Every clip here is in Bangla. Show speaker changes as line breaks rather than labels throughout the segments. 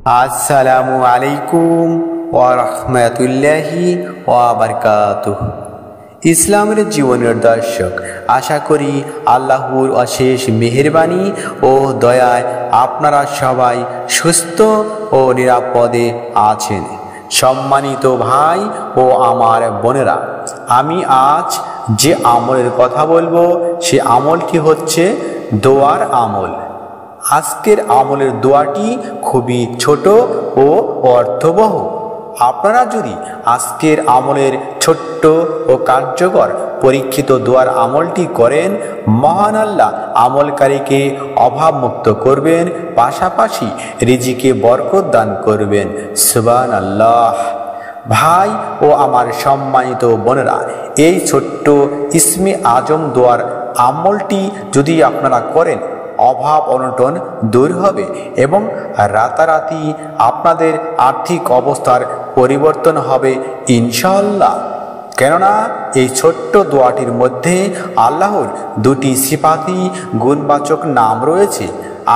আসসালামু আলাইকুম ওয়া রাহমাতুল্লাহি ওয়া বারাকাতুহু। ইসলামের জীবনের দর্শক, আশা করি আল্লাহর অশেষ মেহেরবানি ও দয়ায় আপনারা সবাই সুস্থ ও নিরাপদে আছেন। সম্মানিত ভাই ও আমার বোনেরা, আমি আজ যে আমলের কথা বলবো সে আমলটি হচ্ছে দোয়ার আমল। আজকের আমলের দোয়াটি খুবই ছোট ও অর্থবহ। আপনারা যদি আজকের আমলের ছোট্ট ও কার্যকর পরীক্ষিত দোয়ার আমলটি করেন, মহান আল্লাহ আমলকারীকে অভাবমুক্ত করবেন, পাশাপাশি রিজিকে বরকত দান করবেন। সুবহানাল্লাহ। ভাই ও আমার সম্মানিত বোনেরা, এই ছোট্ট ইসমে আজম দোয়ার আমলটি যদি আপনারা করেন, অভাব অনটন দূর হবে এবং রাতারাতি আপনাদের আর্থিক অবস্থার পরিবর্তন হবে ইনশাআল্লাহ। কেননা এই ছোট্ট দোয়াটির মধ্যে আল্লাহর দুটি সিফাতি গুণবাচক নাম রয়েছে।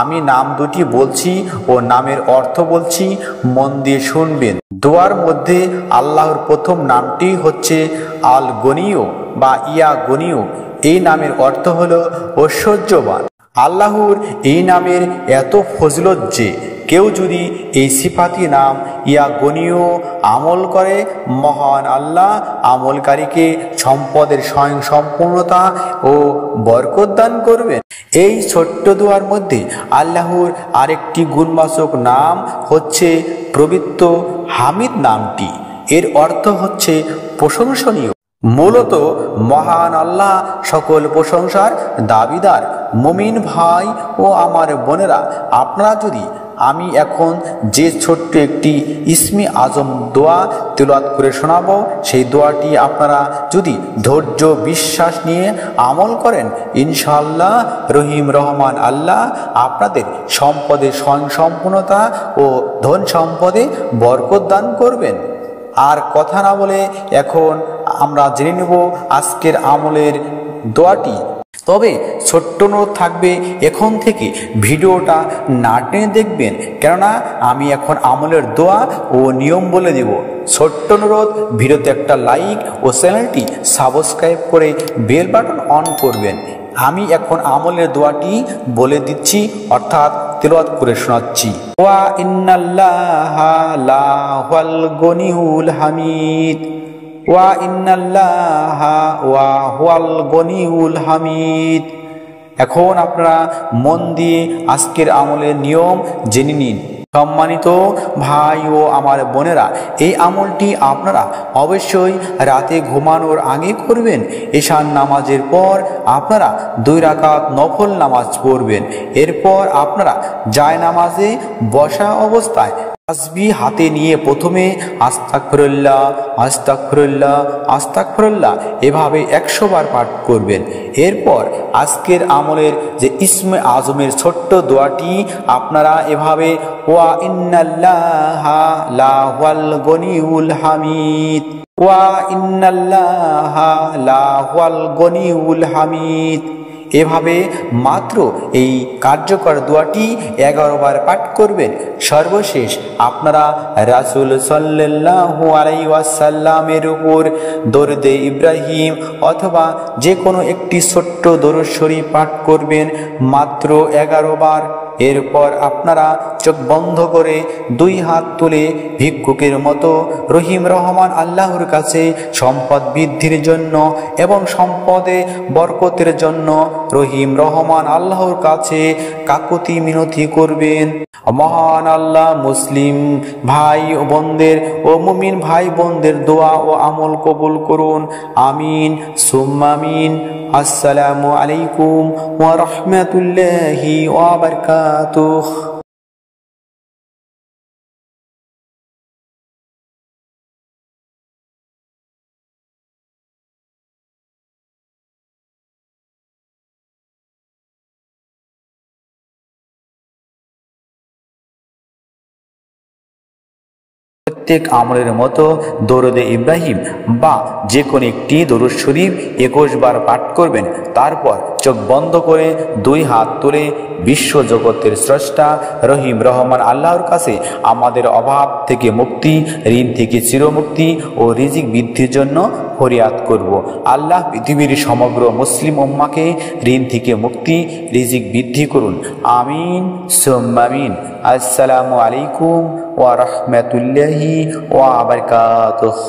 আমি নাম দুটি বলছি ও নামের অর্থ বলছি, মন দিয়ে শুনবেন। দোয়ার মধ্যে আল্লাহর প্রথম নামটি হচ্ছে আল গনিও বা ইয়া গনিও। এই নামের অর্থ হলো ঐশ্বর্যবান। আল্লাহর এই নামের এত ফজিলত যে কেউ যদি এই সিফাতি নাম ইয়া গনিও আমল করে, মহান আল্লাহ আমলকারীকে সম্পদের স্বয়ং সম্পূর্ণতা ও বরকত দান করবেন। এই ছোট্ট দোয়ার মধ্যে আল্লাহর আরেকটি গুণবাচক নাম হচ্ছে পবিত্র হামিদ নামটি। এর অর্থ হচ্ছে প্রশংসনীয়। মূলত মহান আল্লাহ সকল প্রশংসার দাবিদার। মুমিন ভাই ও আমার বোনেরা, আপনারা যদি আমি এখন যে ছোট্ট একটি ইসমে আজম দোয়া তেলাওয়াত করে শোনাবো, সেই দোয়াটি আপনারা যদি ধৈর্য বিশ্বাস নিয়ে আমল করেন, ইনশাআল্লাহ রহিম রহমান আল্লাহ আপনাদের সম্পদের স্বয়ং সম্পূর্ণতা ও ধন সম্পদে বরকত দান করবেন। আর কথা না বলে এখন আমরা জেনে নেব আজকের আমলের দোয়াটি। তবে ছোট্ট নোট থাকবে, এখন থেকে ভিডিওটা না টেনে দেখবেন, কেননা আমি এখন আমলের দোয়া ও নিয়ম বলে দেব। ছোট্ট অনুরোধ, ভিডিওতে একটা লাইক ও চ্যানেলটি সাবস্ক্রাইব করে বেল বাটন অন করবেন। আমি এখন আমলের দোয়াটি বলে দিচ্ছি, অর্থাৎ তেলাওয়াত করে শোনাচ্ছি। ওয়া ইন্নাল্লাহা লাহুল গনিউল হামিদ, ওয়া ইন্নাল্লাহা ওয়া হুয়াল গনিউল হামিদ। এখন আপনারা মন দিয়ে আজকের আমলের নিয়ম জেনে নিন। সম্মানিত ভাই ও আমার বোনেরা, এই আমলটি আপনারা অবশ্যই রাতে ঘুমানোর আগে করবেন। এশার নামাজের পর আপনারা 2 রাকাত নফল নামাজ পড়বেন। এরপর আপনারা জায়নামাজে বসা অবস্থায় তাসবিহ হাতে নিয়ে প্রথমে আস্তাগফিরুল্লাহ আস্তাগফিরুল্লাহ আস্তাগফিরুল্লাহ এভাবে 100 বার পাঠ করবেন। এরপর আজকের আমলের যে ইসমে আজমের ছোট্ট দোয়াটি আপনারা এভাবে ওয়া ইন্নাল্লাহা লাহুল গনিউল হামিদ, ওয়া ইন্নাল্লাহা লাহুল গনিউল হামিদ এভাবে মাত্র এই কার্যকর দোয়াটি 11 বার পাঠ করবেন। সর্বশেষ আপনারা রাসূল সাল্লাল্লাহু আলাইহি ওয়াসাল্লামের উপর দরুদে ইব্রাহিম অথবা যে কোনো একটি ছোট্ট দরুদ শরীফ পাঠ করবেন মাত্র 11 বার। এরপর আপনারা চোখ বন্ধ করে 2 হাত তুলে ভিক্ষুকের মতো রহিম রহমান আল্লাহর কাছে সম্পদ বৃদ্ধির জন্য এবং সম্পদে বরকতের জন্য রহিম রহমান আল্লাহর কাছে কাকুতি মিনতি করবেন। মহান আল্লাহ মুসলিম ভাই ও বোনদের ও মুমিন ভাই বোনদের দোয়া ও আমল কবুল করুন। আমিন সুম্মা আমিন। আসসালামু আলাইকুম ওয়া রাহমাতুল্লাহি ওয়া বারাকাতুহু। প্রত্যেক আমলের মতো দরুদে ইব্রাহিম বা যে কোনো একটি দরুদ শরীফ 21 বার পাঠ করবেন। তারপর চোখ বন্ধ করে দুই হাত তুলে বিশ্ব জগতের স্রষ্টা রহিম রহমান আল্লাহর কাছে আমাদের অভাব থেকে মুক্তি, ঋণ থেকে চিরমুক্তি ও রিজিক বৃদ্ধির জন্য ফরিয়াদ করব। আল্লাহ পৃথিবীর সমগ্র মুসলিম উম্মাকে ঋণ থেকে মুক্তি, রিজিক বৃদ্ধি করুন। আমিন সুম্মা আমিন। আসসালামু আলাইকুম ওয়া রাহমাতুল্লাহি ওয়া বারাকাতুহু।